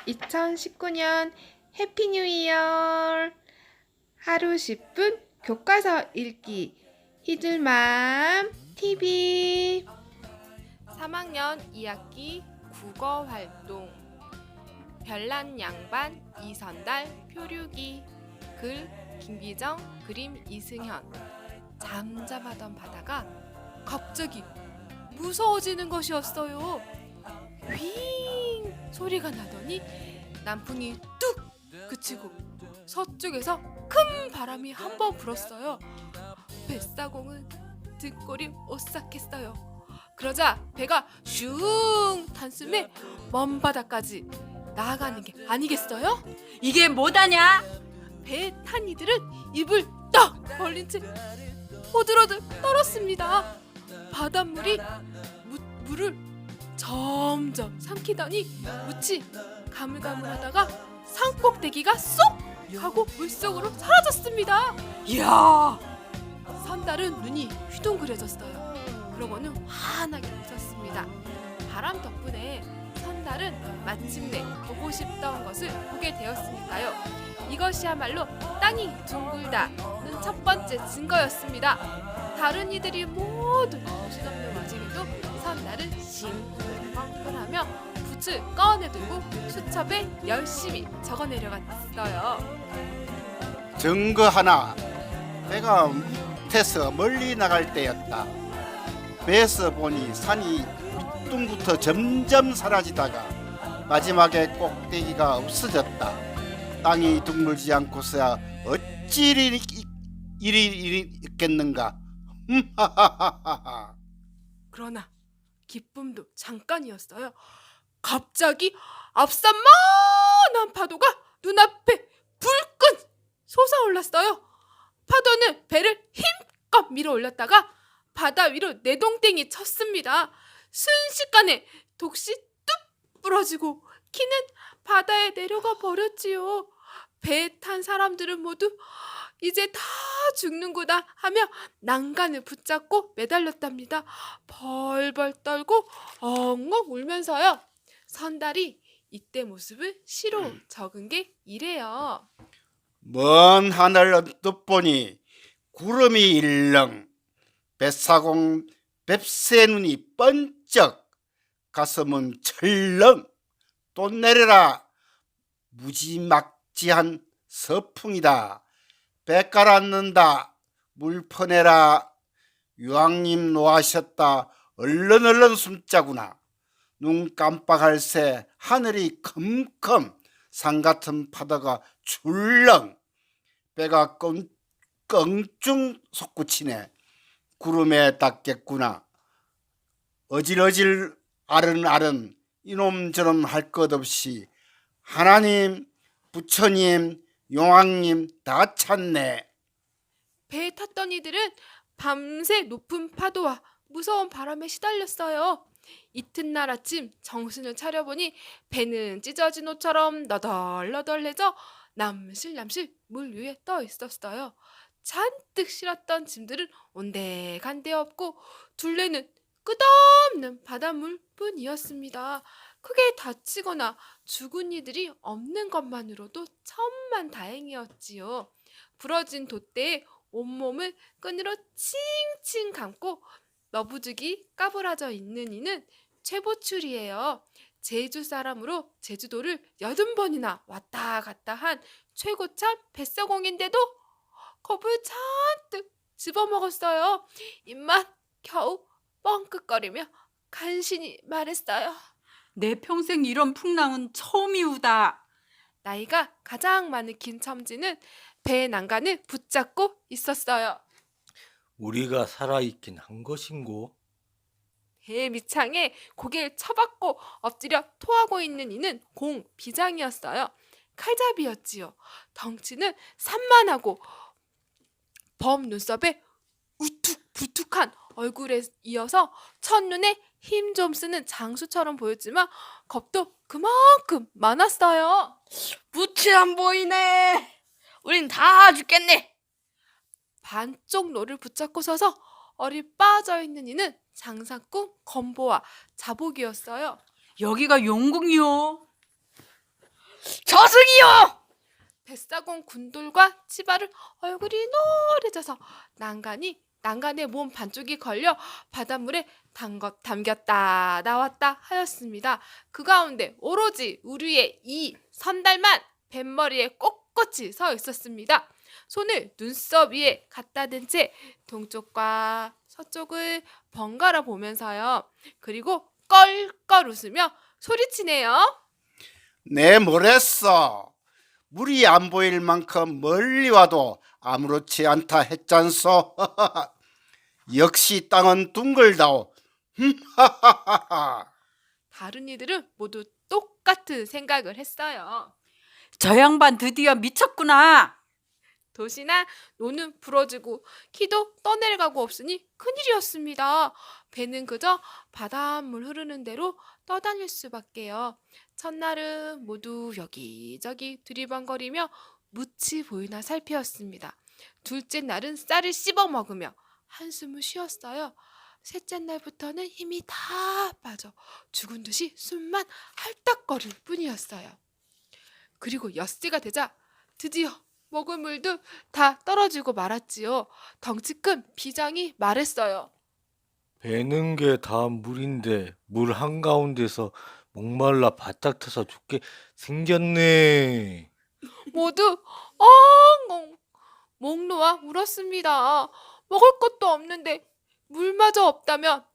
2019년 해피 뉴 이어! 하루 10분 교과서 읽기 히들맘 TV 3학년 2학기 국어 활동 별난 양반 이선달 표류기 글 김기정 그림 이승현 잠잠하던 바다가 갑자기 무서워지는 것이었어요. 윙 소리가 나더니 남풍이 뚝 그치고 서쪽에서 큰 바람이 한 번 불었어요. 뱃사공은 등골이 오싹했어요. 그러자 배가 슝 단숨에 먼 바다까지 나아가는 게 아니겠어요? 이게 뭐다냐? 배에 탄 이들은 입을 딱 벌린 채 호들호들 떨었습니다. 바닷물이 물을 점점 삼키더니 묻이 가물가물하다가 산꼭대기가 쏙 하고 물속으로 사라졌습니다. 이야, 선달은 눈이 휘둥그레졌어요. 그러고는 환하게 웃었습니다. 바람 덕분에 선달은 마침내 보고 싶던 것을 보게 되었으니까요. 이것이야말로 땅이 둥글다는 첫 번째 증거였습니다. 다른 이들이 모두 정신없는 와중에도 선달은 싱글벙글하며 붓을 꺼내들고 수첩에 열심히 적어내려갔어요. 증거 하나, 배가 밑에서 멀리 나갈 때였다. 배에서 보니 산이 밑둥부터 점점 사라지다가 마지막에 꼭대기가 없어졌다. 땅이 둥글지 않고서야 어찌 일이 있겠는가. 그러나 기쁨도 잠깐이었어요. 갑자기 앞산 많은 파도가 눈앞에 불끈 솟아올랐어요. 파도는 배를 힘껏 밀어 올렸다가 바다 위로 내동댕이 쳤습니다. 순식간에 독시 뚝 부러지고 키는 바다에 내려가 버렸지요. 배에 탄 사람들은 모두 이제 다 죽는구나 하며 난간을 붙잡고 매달렸답니다. 벌벌 떨고 엉엉 울면서요. 선달이 이때 모습을 시로 적은 게 이래요. 먼 하늘 언뜻 보니 구름이 일렁, 뱃사공 뱁새 눈이 번쩍, 가슴은 철렁. 또 내려라, 무지막지한 서풍이다. 배 깔았는다, 물 퍼내라. 유황님 노하셨다, 얼른 숨자구나. 눈 깜빡할 새 하늘이 컴컴, 산같은 파도가 출렁. 배가 껑충 솟구치네. 구름에 닿겠구나. 어질어질 아른아른 이놈저놈 할 것 없이 하나님, 부처님, 용왕님 다 찾네. 배에 탔던 이들은 밤새 높은 파도와 무서운 바람에 시달렸어요. 이튿날 아침 정신을 차려보니 배는 찢어진 옷처럼 너덜너덜해져 남실남실 물 위에 떠 있었어요. 잔뜩 실었던 짐들은 온데간데 없고 둘레는 끝없는 바닷물 뿐이었습니다. 크게 다치거나 죽은 이들이 없는 것만으로도 천만 다행이었지요. 부러진 돛대에 온몸을 끈으로 칭칭 감고 너부죽이 까부라져 있는 이는 최보출이에요. 제주 사람으로 제주도를 80번이나 왔다 갔다 한 최고참 뱃사공인데도 겁을 잔뜩 집어먹었어요. 입만 겨우 뻥끗거리며 간신히 말했어요. 내 평생 이런 풍랑은 처음이우다. 나이가 가장 많은 김첨지는 배의 난간을 붙잡고 있었어요. 우리가 살아있긴 한 것인고? 배의 밑창에 고개를 쳐박고 엎드려 토하고 있는 이는 공비장이었어요. 칼잡이였지요. 덩치는 산만하고 범 눈썹에 우툭부툭한 얼굴에 이어서 첫눈에 힘 좀 쓰는 장수처럼 보였지만 겁도 그만큼 많았어요. 무치 안 보이네. 우린 다 죽겠네. 반쪽 노를 붙잡고 서서 얼이 빠져있는 이는 장사꾼 건보와 자복이었어요. 여기가 용궁이요. 저승이요. 뱃사공 군돌과 치바를 얼굴이 노래져서 난간에 몸 반쪽이 걸려 바닷물에 담겼다 나왔다 하였습니다. 그 가운데 오로지 우리의 이 선달만 뱃머리에 꼿꼿이 서 있었습니다. 손을 눈썹 위에 갖다 댄 채 동쪽과 서쪽을 번갈아 보면서요. 그리고 껄껄 웃으며 소리치네요. 내 뭐랬어? 물이 안 보일 만큼 멀리 와도 아무렇지 않다 했잖소. 역시 땅은 둥글다오. 다른 이들은 모두 똑같은 생각을 했어요. 저 양반 드디어 미쳤구나. 도시나 노는 부러지고 키도 떠내려가고 없으니 큰일이었습니다. 배는 그저 바닷물 흐르는 대로 떠다닐 수밖에요. 첫날은 모두 여기저기 두리번거리며 묻히 보이나 살피었습니다. 둘째 날은 쌀을 씹어 먹으며 한숨을 쉬었어요. 셋째 날부터는 힘이 다 빠져 죽은 듯이 숨만 할딱거릴 뿐이었어요. 그리고 엿새가 되자 드디어 먹을 물도 다 떨어지고 말았지요. 덩치 큰 비장이 말했어요. 배는 게 다 물인데 물 한가운데서 목말라 바짝 터서 죽게 생겼네. 모두 엉엉 목 놓아 울었습니다. 먹을 것도 없는데 물마저 없다면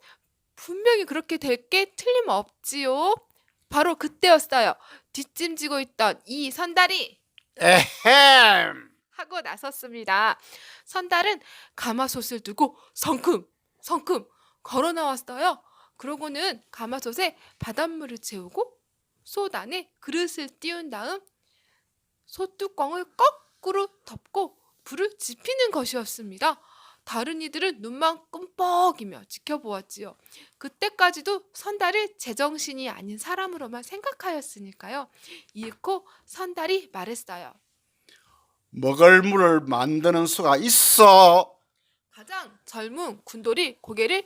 분명히 그렇게 될 게 틀림없지요. 바로 그때였어요. 뒷짐지고 있던 이 선달이 에헴. 하고 나섰습니다. 선달은 가마솥을 두고 성큼 걸어 나왔어요. 그러고는 가마솥에 바닷물을 채우고 솥 안에 그릇을 띄운 다음 솥뚜껑을 거꾸로 덮고 불을 지피는 것이었습니다. 다른 이들은 눈만 끔뻑이며 지켜보았지요. 그때까지도 선달을 제정신이 아닌 사람으로만 생각하였으니까요. 이윽고 선달이 말했어요. 먹을 물을 만드는 수가 있어. 가장 젊은 군돌이 고개를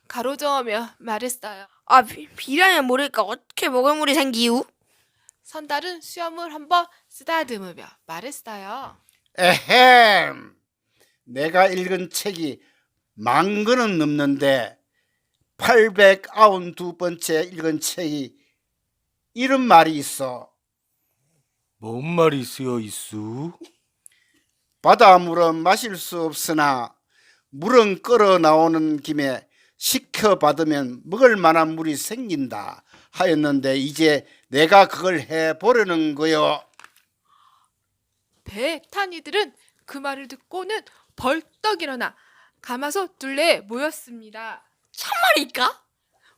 가로저으며 말했어요. 아, 비라면 모를까 어떻게 먹을 물이 생기우? 선달은 수염을 한번 쓰다듬으며 말했어요. 에헴. 내가 읽은 책이 10,000권은 넘는데 892번째 읽은 책이 이런 말이 있어. 뭔 말이 쓰여 있수? 바닷물은 마실 수 없으나 물은 끓어 나오는 김에 식혀받으면 먹을 만한 물이 생긴다 하였는데 이제 내가 그걸 해보려는 거요. 배에 탄 이들은 그 말을 듣고는 벌떡 일어나 가마솥 둘레에 모였습니다. 참말일까?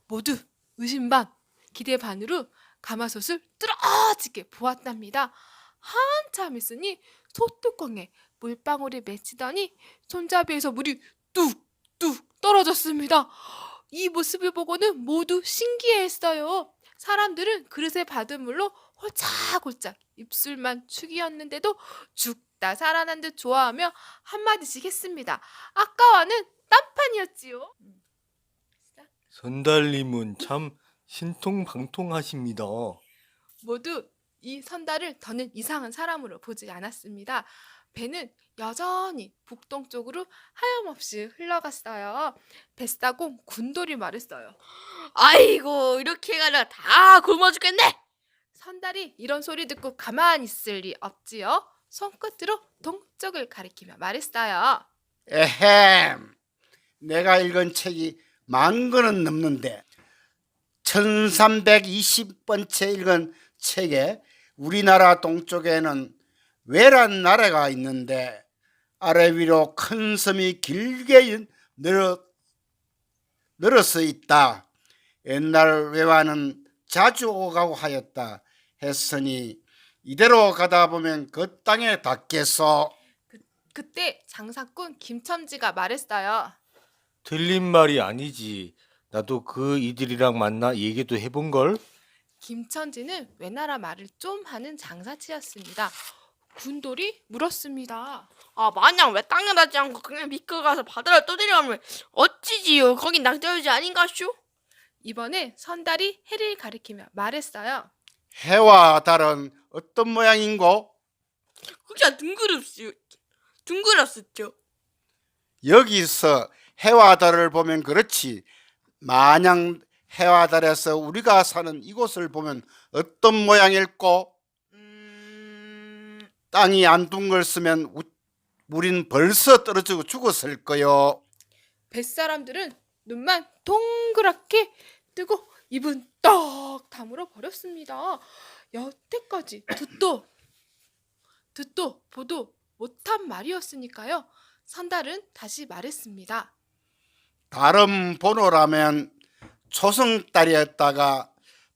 모두 의심 반, 기대 반으로 가마솥을 뚫어지게 보았답니다. 한참 있으니 솥뚜껑에 물방울이 맺히더니 손잡이에서 물이 뚝뚝 떨어졌습니다. 이 모습을 보고는 모두 신기해했어요. 사람들은 그릇에 받은 물로 홀짝홀짝 입술만 축이었는데도 죽다 살아난 듯 좋아하며 한마디씩 했습니다. 아까와는 딴판이었지요. 선달님은 참 신통방통하십니다. 모두 이 선달을 더는 이상한 사람으로 보지 않았습니다. 배는 여전히 북동쪽으로 하염없이 흘러갔어요. 뱃사공 군돌이 말했어요. 아이고, 이렇게 가다가 다 굶어 죽겠네. 선달이 이런 소리 듣고 가만히 있을 리 없지요. 손끝으로 동쪽을 가리키며 말했어요. 에헴. 내가 읽은 책이 10,000권은 넘는데 1320번째 읽은 책에 우리나라 동쪽에는 외란 나라가 있는데 아래 위로 큰 섬이 길게 늘어서 있다. 옛날 외환은 자주 오가고 하였다 했으니 이대로 가다 보면 그 땅에 닿겠소. 그때 장사꾼 김첨지가 말했어요. 틀린 말이 아니지. 나도 그 이들이랑 만나 얘기도 해본걸? 김천지는 외나라 말을 좀 하는 장사치였습니다. 군돌이 물었습니다. 아, 마냥 왜 땅에 닿지 않고 그냥 미끌 가서 바다를 떠내려가면 어찌지요? 거긴 낭떠러지 아닌가쇼? 이번에 선달이 해를 가리키며 말했어요. 해와 달은 어떤 모양인고? 그게 둥그랬었죠. 여기서 해와 달을 보면 그렇지. 마냥 해와 달에서 우리가 사는 이곳을 보면 어떤 모양일꼬? 땅이 안 둥글었으면 우린 벌써 떨어지고 죽었을 거요. 뱃사람들은 눈만 동그랗게 뜨고 입은 떡 다물어 버렸습니다. 여태까지 듣도 보도 못한 말이었으니까요. 선달은 다시 말했습니다. 다른 번호라면 초승달이었다가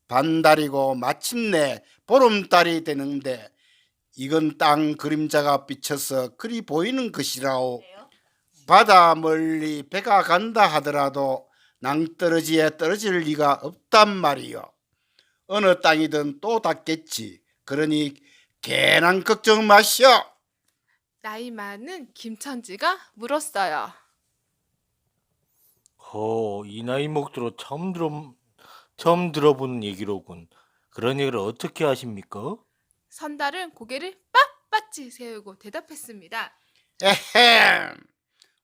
반달이고 마침내 보름달이 되는데 이건 땅 그림자가 비쳐서 그리 보이는 것이라오. 바다 멀리 배가 간다 하더라도 낭떠러지에 떨어질 리가 없단 말이요. 어느 땅이든 또 닿겠지. 그러니 괜한 걱정 마시오. 나이 많은 김천지가 물었어요. 이 나이 먹도록 처음 들어보는 얘기로군. 그런 얘기를 어떻게 하십니까? 선달은 고개를 빳빳이 세우고 대답했습니다. 에헴,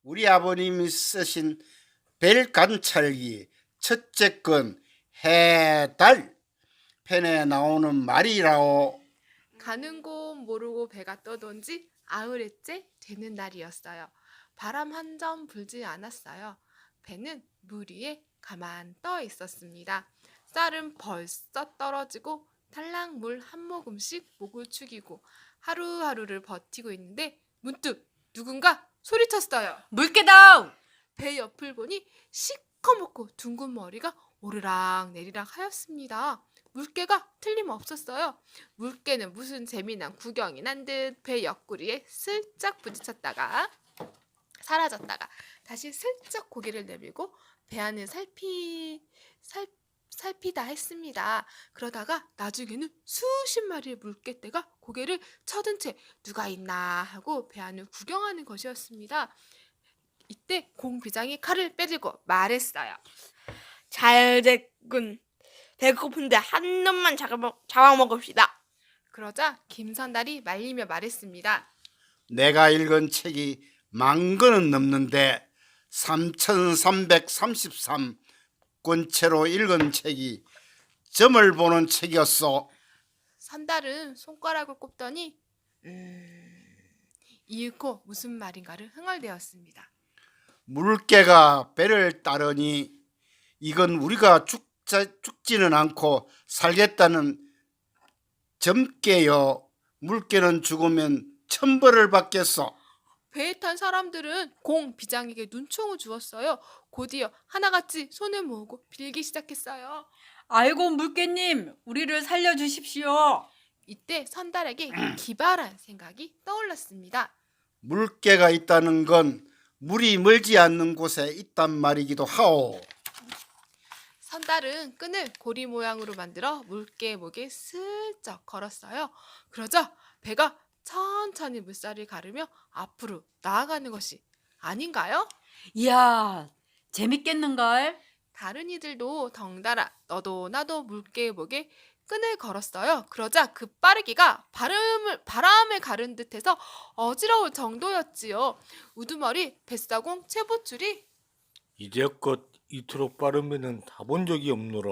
우리 아버님이 쓰신 벨관찰기 첫째 건 해달 펜에 나오는 말이라오. 가는 곳 모르고 배가 떠돈지 아흘째 되는 날이었어요. 바람 한 점 불지 않았어요. 배는 물 위에 가만 떠 있었습니다. 쌀은 벌써 떨어지고 탈락 물 한 모금씩 목을 축이고 하루하루를 버티고 있는데 문득 누군가 소리쳤어요. 물개다! 배 옆을 보니 시커멓고 둥근 머리가 오르락 내리락 하였습니다. 물개가 틀림없었어요. 물개는 무슨 재미난 구경이 난 듯 배 옆구리에 슬쩍 부딪혔다가 사라졌다가 다시 슬쩍 고개를 내밀고 배 안을 살피다 했습니다. 그러다가 나중에는 수십 마리의 물개떼가 고개를 쳐든 채 누가 있나 하고 배 안을 구경하는 것이었습니다. 이때 공비장이 칼을 빼들고 말했어요. 잘 됐군. 배고픈데 한 놈만 잡아먹읍시다. 그러자 김선달이 말리며 말했습니다. 내가 읽은 책이 10,000권은 넘는데 3,333권째로 읽은 책이 점을 보는 책이었소. 선달은 손가락을 꼽더니 이윽고 무슨 말인가를 흥얼대었습니다. 물개가 배를 따르니 이건 우리가 죽지는 않고 살겠다는 점괘요. 물개는 죽으면 천벌을 받겠소. 배에 탄 사람들은 공 비장에게 눈총을 주었어요. 곧이어 하나같이 손을 모으고 빌기 시작했어요. 아이고 물개님, 우리를 살려주십시오. 이때 선달에게 기발한 생각이 떠올랐습니다. 물개가 있다는 건 물이 멀지 않는 곳에 있단 말이기도 하오. 선달은 끈을 고리 모양으로 만들어 물개 목에 슬쩍 걸었어요. 그러자 배가 천천히 물살을 가르며 앞으로 나아가는 것이 아닌가요? 이야, 재밌겠는걸? 다른 이들도 덩달아 너도 나도 물개 목에 끈을 걸었어요. 그러자 그 빠르기가 바람을 가른 듯해서 어지러울 정도였지요. 우두머리, 뱃사공, 채보출이 이제껏 이토록 빠르면은 타본 적이 없노라.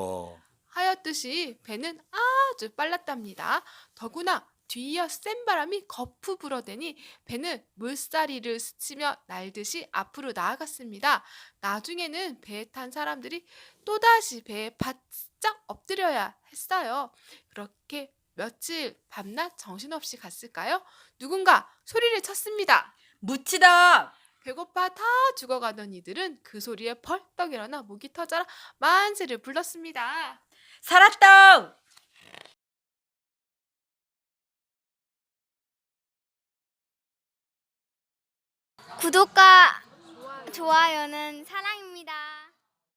하였듯이 배는 아주 빨랐답니다. 더구나 뒤이어 센 바람이 거푸 불어대니 배는 물살이를 스치며 날듯이 앞으로 나아갔습니다. 나중에는 배에 탄 사람들이 또다시 배에 바짝 엎드려야 했어요. 그렇게 며칠 밤낮 정신없이 갔을까요? 누군가 소리를 쳤습니다. 묻히다! 배고파 다 죽어가던 이들은 그 소리에 벌떡 일어나 목이 터져라 만세를 불렀습니다. 살았다! 구독과 좋아요는 사랑입니다.